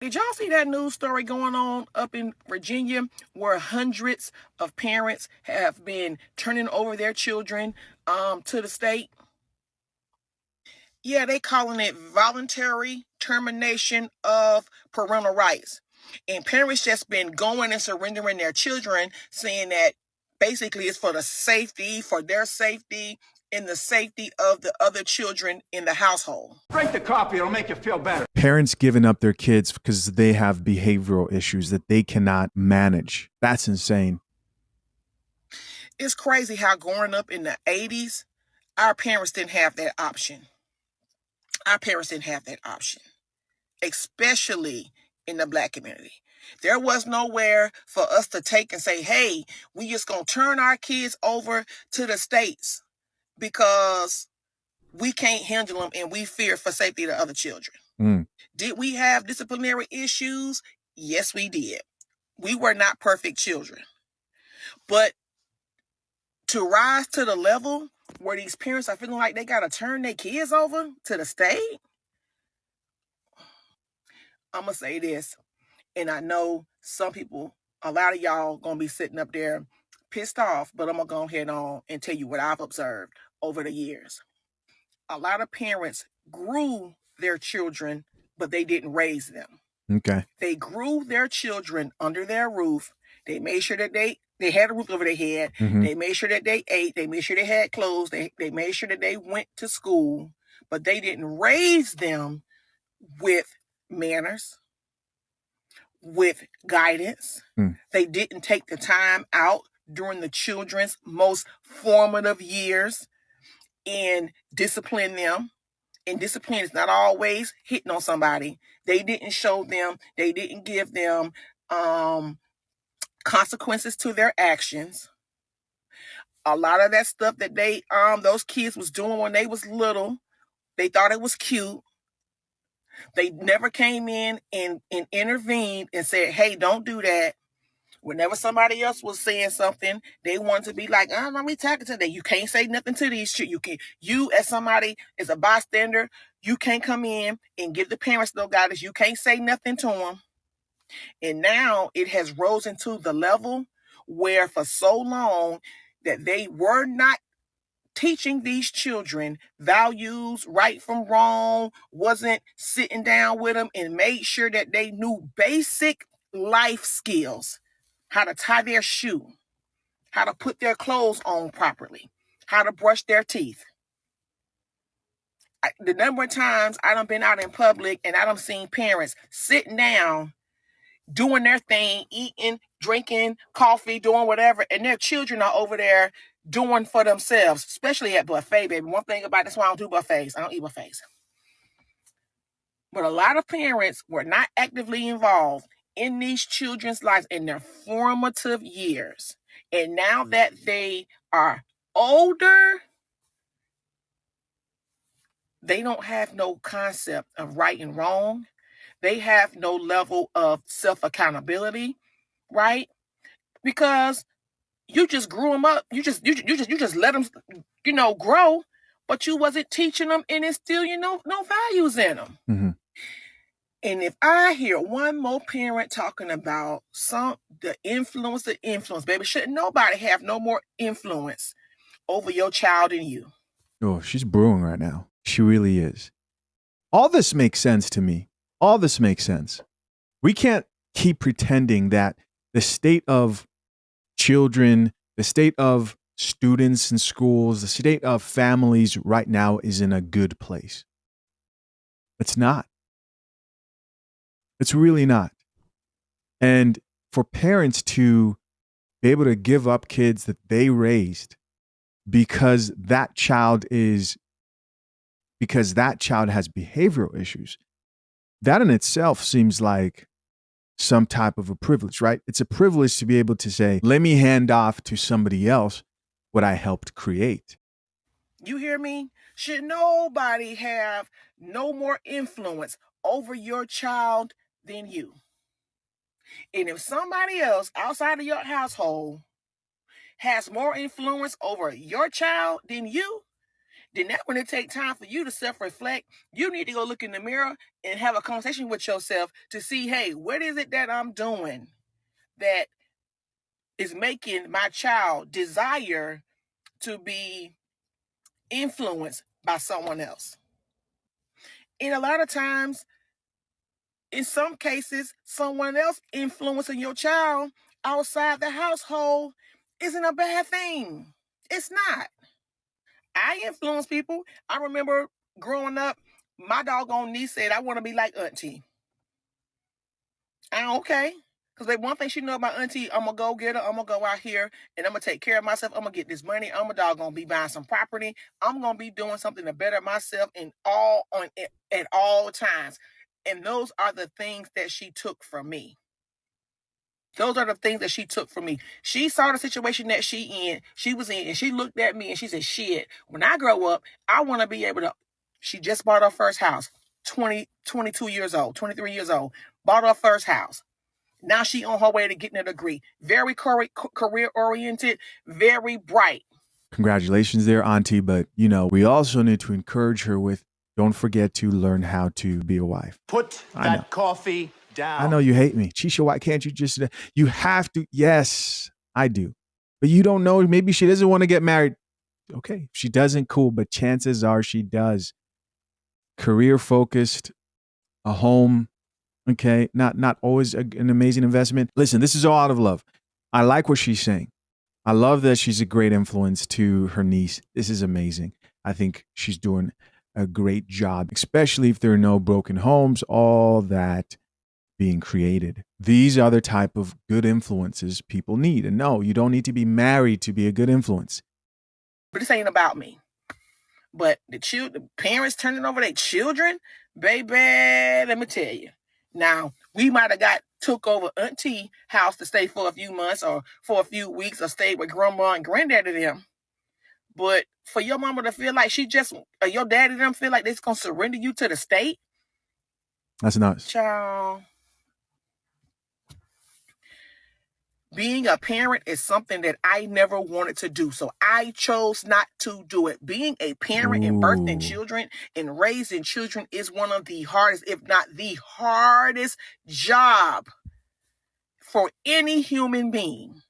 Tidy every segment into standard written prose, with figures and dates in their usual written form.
Did y'all see that news story going on up in Virginia where hundreds of parents have been turning over their children to the state? Yeah, they calling it voluntary termination of parental rights. And parents just been going and surrendering their children, saying that basically it's for their safety, and the safety of the other children in the household. Drink the coffee, it'll make you feel better. Parents giving up their kids because they have behavioral issues that they cannot manage. That's insane. It's crazy how growing up in the 80s, our parents didn't have that option. Especially in the Black community. There was nowhere for us to take and say, hey, we just gonna turn our kids over to the states because we can't handle them and we fear for safety of the other children. Did we have disciplinary issues? Yes, we did. We were not perfect children. But to rise to the level where these parents are feeling like they got to turn their kids over to the state, I'm going to say this, and I know some people, a lot of y'all going to be sitting up there pissed off, but I'm going to go ahead on and tell you what I've observed over the years. A lot of parents grew their children, but they didn't raise them. Okay. They grew their children under their roof. They made sure that they had a roof over their head. Mm-hmm. They made sure that they ate. They made sure they had clothes. They made sure that they went to school, but they didn't raise them with manners, with guidance. They didn't take the time out during the children's most formative years and discipline them. And discipline is not always hitting on somebody. They didn't show them, they didn't give them consequences to their actions. A lot of that stuff that those kids was doing when they was little, they thought it was cute. They never came in and intervened and said, hey, don't do that. Whenever somebody else was saying something, they wanted to be like, I'm not talking to that. You can't say nothing to these children. You as somebody, as a bystander, you can't come in and give the parents no guidance. You can't say nothing to them. And now it has risen to the level where for so long that they were not teaching these children values, right from wrong, wasn't sitting down with them and made sure that they knew basic life skills, how to tie their shoe, how to put their clothes on properly, how to brush their teeth. The number of times I done been out in public and I done seen parents sitting down, doing their thing, eating, drinking, coffee, doing whatever, and their children are over there doing for themselves, especially at buffet, baby. One thing about this, why I don't do buffets. I don't eat buffets. But a lot of parents were not actively involved in these children's lives in their formative years. And now that they are older, they don't have no concept of right and wrong. They have no level of self-accountability, right? Because you just grew them up. You just let them, grow, but you wasn't teaching them and instilling no values in them. Mm-hmm. And if I hear one more parent talking about the influence, baby, shouldn't nobody have no more influence over your child than you. Oh, she's brewing right now. She really is. All this makes sense to me. All this makes sense. We can't keep pretending that the state of children, the state of students in schools, the state of families right now is in a good place. It's not. It's really not. And for parents to be able to give up kids that they raised because that child has behavioral issues, that in itself seems like some type of a privilege, right? It's a privilege to be able to say, let me hand off to somebody else what I helped create. You hear me? Should nobody have no more influence over your child than you? And if somebody else outside of your household has more influence over your child than you, then that when it take time for you to self-reflect, you need to go look in the mirror and have a conversation with yourself to see, hey, what is it that I'm doing that is making my child desire to be influenced by someone else? And a lot of times, in some cases, someone else influencing your child outside the household isn't a bad thing. It's not. I influence people. I remember growing up, my doggone niece said, I want to be like auntie. Okay. Because one thing she know about auntie, I'm going to go get her. I'm going to go out here and I'm going to take care of myself. I'm going to get this money. I'm a doggone be buying some property. I'm going to be doing something to better myself at all times. And those are the things that she took from me. Those are the things that she took from me. She saw the situation that she was in, and she looked at me and she said, shit, when I grow up, I want to be able to. She just bought her first house, 22 years old, 23 years old, bought her first house. Now she on her way to getting a degree. Very career-oriented, very bright. Congratulations there, Auntie. But, you know, we also need to encourage her with, don't forget to learn how to be a wife. Put that coffee down. I know you hate me. Chisha, why can't you just, you have to. Yes, I do. But you don't know. Maybe she doesn't want to get married. Okay, if she doesn't, cool. But chances are she does. Career focused, a home. Okay, not always an amazing investment. Listen, this is all out of love. I like what she's saying. I love that she's a great influence to her niece. This is amazing. I think she's doing a great job, especially if there are no broken homes, all that being created. These are the type of good influences people need. And no, you don't need to be married to be a good influence. But this ain't about me. But the parents turning over their children, baby, let me tell you. Now, we might have took over auntie house to stay for a few months or for a few weeks or stay with grandma and granddaddy them. But for your mama to feel like your daddy them feel like they're going to surrender you to the state. That's nuts. Child. Being a parent is something that I never wanted to do. So I chose not to do it. Being a parent and birthing children and raising children is one of the hardest, if not the hardest job for any human being.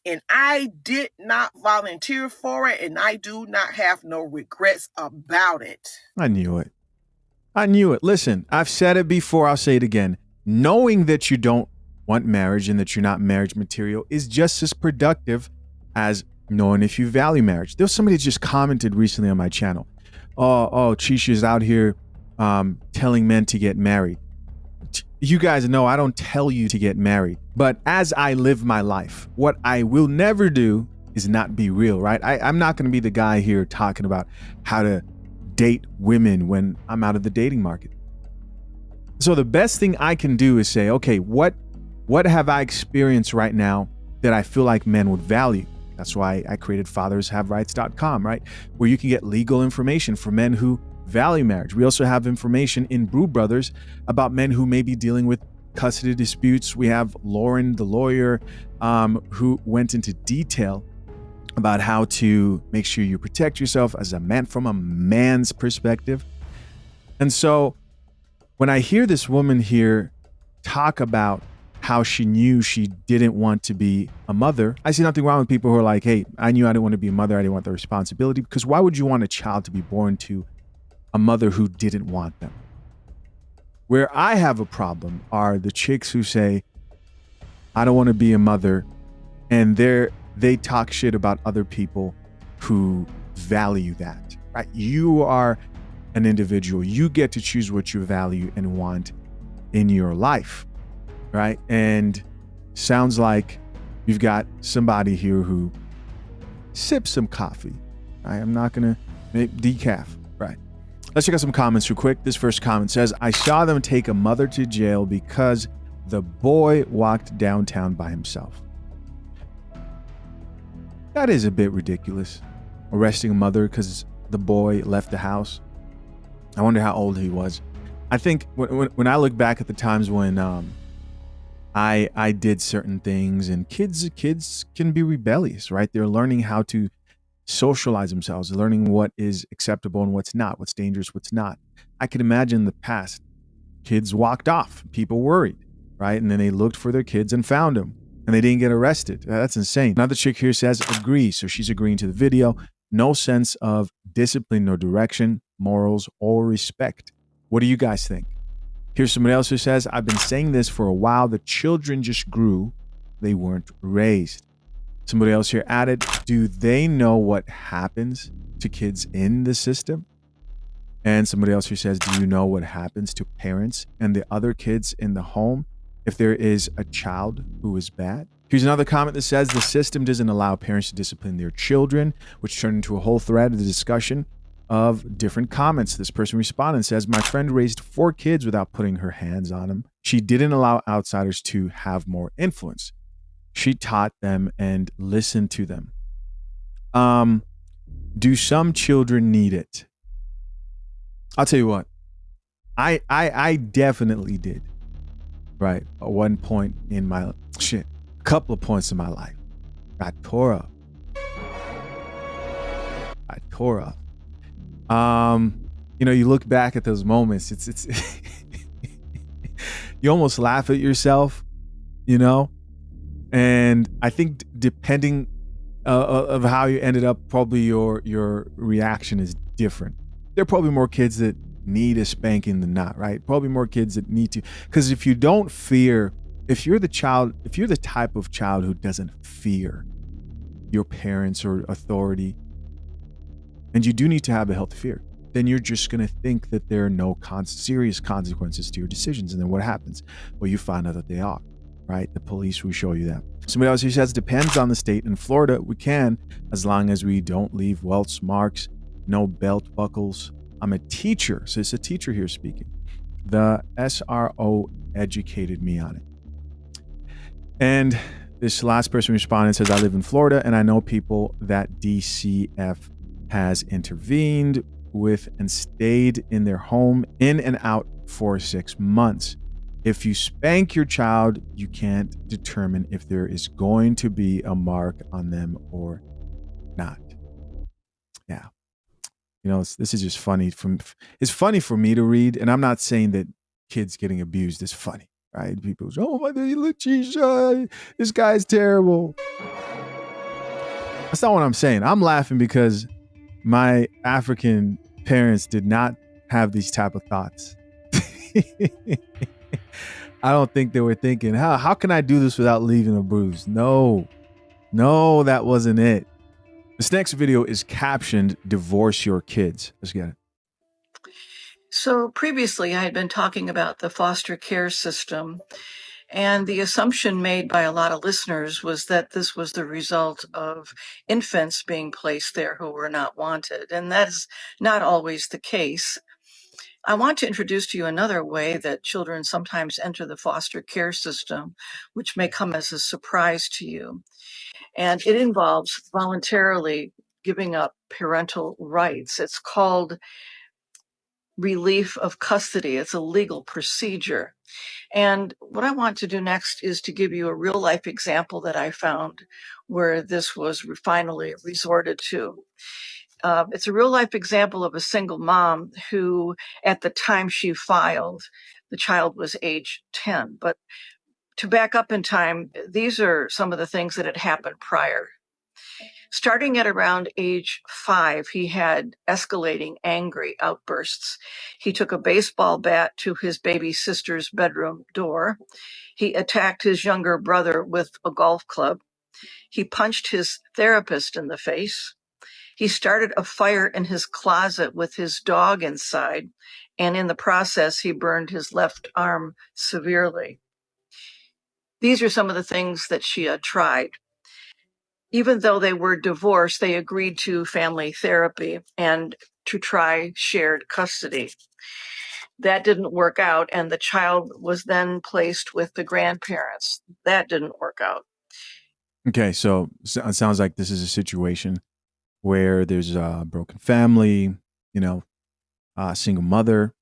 And I did not volunteer for it, and I do not have no regrets about it. I knew it. Listen, I've said it before. I'll say it again. Knowing that you don't want marriage and that you're not marriage material is just as productive as knowing if you value marriage. There was somebody that just commented recently on my channel. Oh, Chisha's out here telling men to get married. You guys know I don't tell you to get married. But as I live my life, what I will never do is not be real, right? I'm not going to be the guy here talking about how to date women when I'm out of the dating market. So the best thing I can do is say, okay, what have I experienced right now that I feel like men would value? That's why I created fathershaverights.com, right? Where you can get legal information for men who value marriage. We also have information in Brew Brothers about men who may be dealing with custody disputes. We have Lauren, the lawyer, who went into detail about how to make sure you protect yourself as a man from a man's perspective. And so when I hear this woman here talk about how she knew she didn't want to be a mother, I see nothing wrong with people who are like, hey, I knew I didn't want to be a mother. I didn't want the responsibility. Because why would you want a child to be born to a mother who didn't want them? Where I have a problem are the chicks who say, I don't want to be a mother. And they talk shit about other people who value that, right? You are an individual. You get to choose what you value and want in your life. Right? And sounds like you've got somebody here who sips some coffee. I'm not going to make decaf. Right. Let's check out some comments real quick. This first comment says, I saw them take a mother to jail because the boy walked downtown by himself. That is a bit ridiculous. Arresting a mother because the boy left the house. I wonder how old he was. I think when I look back at the times when I did certain things, and kids can be rebellious, right? They're learning how to socialize themselves, learning what is acceptable and what's not, what's dangerous, what's not. I can imagine in the past, kids walked off, people worried, right? And then they looked for their kids and found them, and they didn't get arrested. That's insane. Another chick here says agree. So she's agreeing to the video. No sense of discipline or direction, morals, or respect. What do you guys think? Here's somebody else who says, I've been saying this for a while. The children just grew. They weren't raised. Somebody else here added, do they know what happens to kids in the system? And somebody else here says, do you know what happens to parents and the other kids in the home if there is a child who is bad? Here's another comment that says, the system doesn't allow parents to discipline their children, which turned into a whole thread of the discussion of different comments. This person responded and says, my friend raised 4 kids without putting her hands on them. She didn't allow outsiders to have more influence. She taught them and listened to them. Do some children need it? I'll tell you what. I definitely did. Right. At one point in my a couple of points in my life, I tore up. You look back at those moments. It's you almost laugh at yourself, And I think depending of how you ended up, probably your reaction is different. There are probably more kids that need a spanking than not, right? Probably more kids that need to. Because if you don't fear, if you're the type of child who doesn't fear your parents or authority, and you do need to have a healthy fear, then you're just going to think that there are no serious consequences to your decisions. And then what happens? Well, you find out that they are. Right? The police will show you that. Somebody else who says, depends on the state. In Florida, we can, as long as we don't leave welts marks, no belt buckles. I'm a teacher. So it's a teacher here speaking. The SRO educated me on it. And this last person responded says, I live in Florida and I know people that DCF has intervened with and stayed in their home in and out for 6 months. If you spank your child, you can't determine if there is going to be a mark on them or not. Yeah. This is just funny. It's funny for me to read, and I'm not saying that kids getting abused is funny, right? People say, oh my God, Letitia, this guy's terrible. That's not what I'm saying. I'm laughing because my African parents did not have these type of thoughts. I don't think they were thinking, how can I do this without leaving a bruise? No, that wasn't it. This next video is captioned, Divorce Your Kids. Let's get it. So previously I had been talking about the foster care system, and the assumption made by a lot of listeners was that this was the result of infants being placed there who were not wanted. And that is not always the case. I want to introduce to you another way that children sometimes enter the foster care system, which may come as a surprise to you. And it involves voluntarily giving up parental rights. It's called relief of custody. It's a legal procedure. And what I want to do next is to give you a real life example that I found where this was finally resorted to. It's a real life example of a single mom who, at the time she filed, the child was age 10. But to back up in time, these are some of the things that had happened prior. Starting at around age 5, he had escalating angry outbursts. He took a baseball bat to his baby sister's bedroom door. He attacked his younger brother with a golf club. He punched his therapist in the face. He started a fire in his closet with his dog inside, and in the process, he burned his left arm severely. These are some of the things that she had tried. Even though they were divorced, they agreed to family therapy and to try shared custody. That didn't work out, and the child was then placed with the grandparents. That didn't work out. Okay, so it sounds like this is a situation where there's a broken family, a single mother.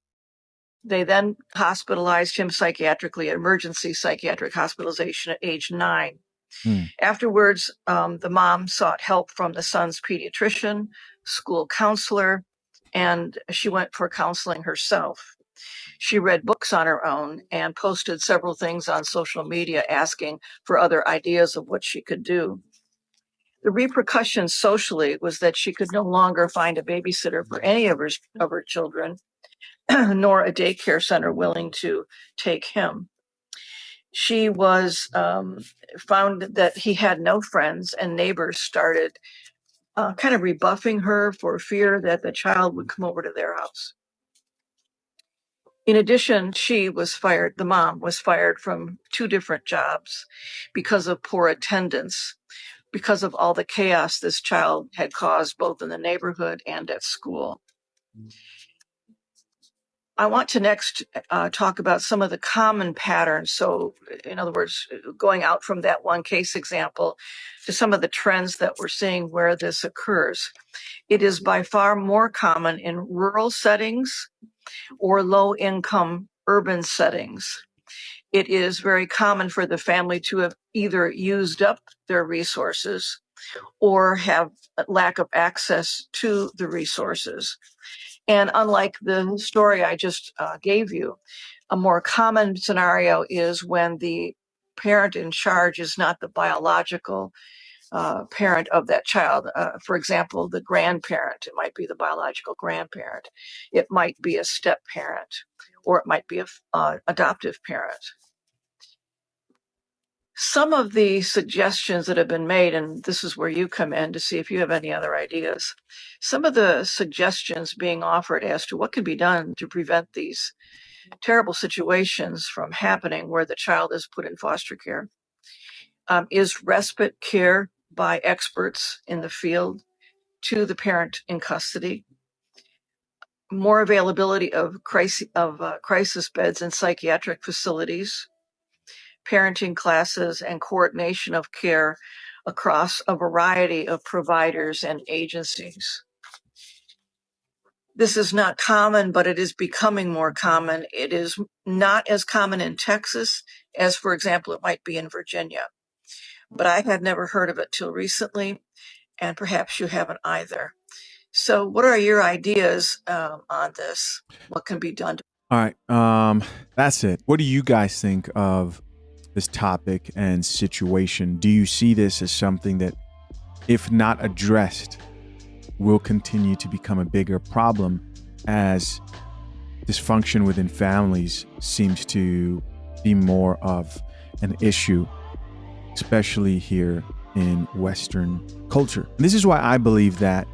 They then hospitalized him psychiatrically, emergency psychiatric hospitalization at age 9. Afterwards, the mom sought help from the son's pediatrician, school counselor, and she went for counseling herself. She read books on her own and posted several things on social media asking for other ideas of what she could do. The repercussion socially was that she could no longer find a babysitter for any of her children, nor a daycare center willing to take him. She was found that he had no friends, and neighbors started kind of rebuffing her for fear that the child would come over to their house. In addition, the mom was fired from 2 different jobs because of poor attendance, because of all the chaos this child had caused both in the neighborhood and at school. I want to next talk about some of the common patterns. So, in other words, going out from that one case example to some of the trends that we're seeing where this occurs. It is by far more common in rural settings or low-income urban settings. It is very common for the family to have either used up their resources or have a lack of access to the resources. And unlike the story I just gave you, a more common scenario is when the parent in charge is not the biological parent of that child. For example, the grandparent, it might be the biological grandparent. It might be a step parent, or it might be a adoptive parent. Some of the suggestions that have been made, and this is where you come in to see if you have any other ideas, some of the suggestions being offered as to what can be done to prevent these terrible situations from happening where the child is put in foster care is respite care by experts in the field to the parent in custody, more availability of crisis beds in psychiatric facilities, parenting classes, and coordination of care across a variety of providers and agencies. This is not common, but it is becoming more common. It is not as common in Texas as, for example, it might be in Virginia. But I had never heard of it till recently, and perhaps you haven't either. So what are your ideas on this? What can be done? All right. That's it. What do you guys think of this topic and situation? Do you see this as something that, if not addressed, will continue to become a bigger problem as dysfunction within families seems to be more of an issue, especially here in Western culture? And this is why I believe that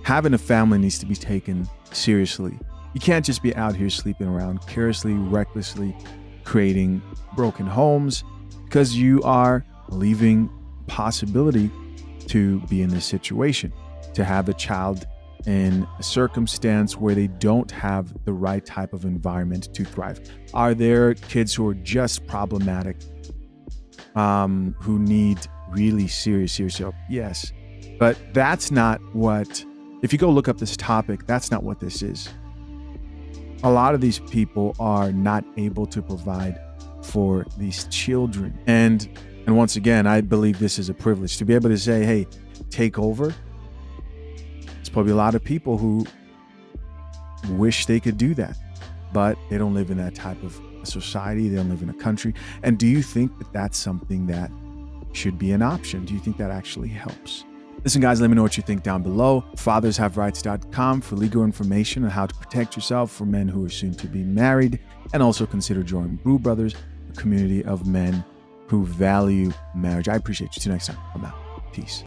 having a family needs to be taken seriously. You can't just be out here sleeping around carelessly, recklessly, creating broken homes, because you are leaving possibility to be in this situation, to have a child in a circumstance where they don't have the right type of environment to thrive. Are there kids who are just problematic, who need really serious help? Yes. But that's not what, if you go look up this topic, that's not what this is. A lot of these people are not able to provide for these children. And once again, I believe this is a privilege to be able to say, hey, take over. There's probably a lot of people who wish they could do that, but they don't live in that type of society. They don't live in a country. And do you think that that's something that should be an option? Do you think that actually helps? Listen, guys, let me know what you think down below. FathersHaveRights.com for legal information on how to protect yourself for men who are soon to be married. And also consider joining Brew Brothers, a community of men who value marriage. I appreciate you. See you next time. I'm out. Peace.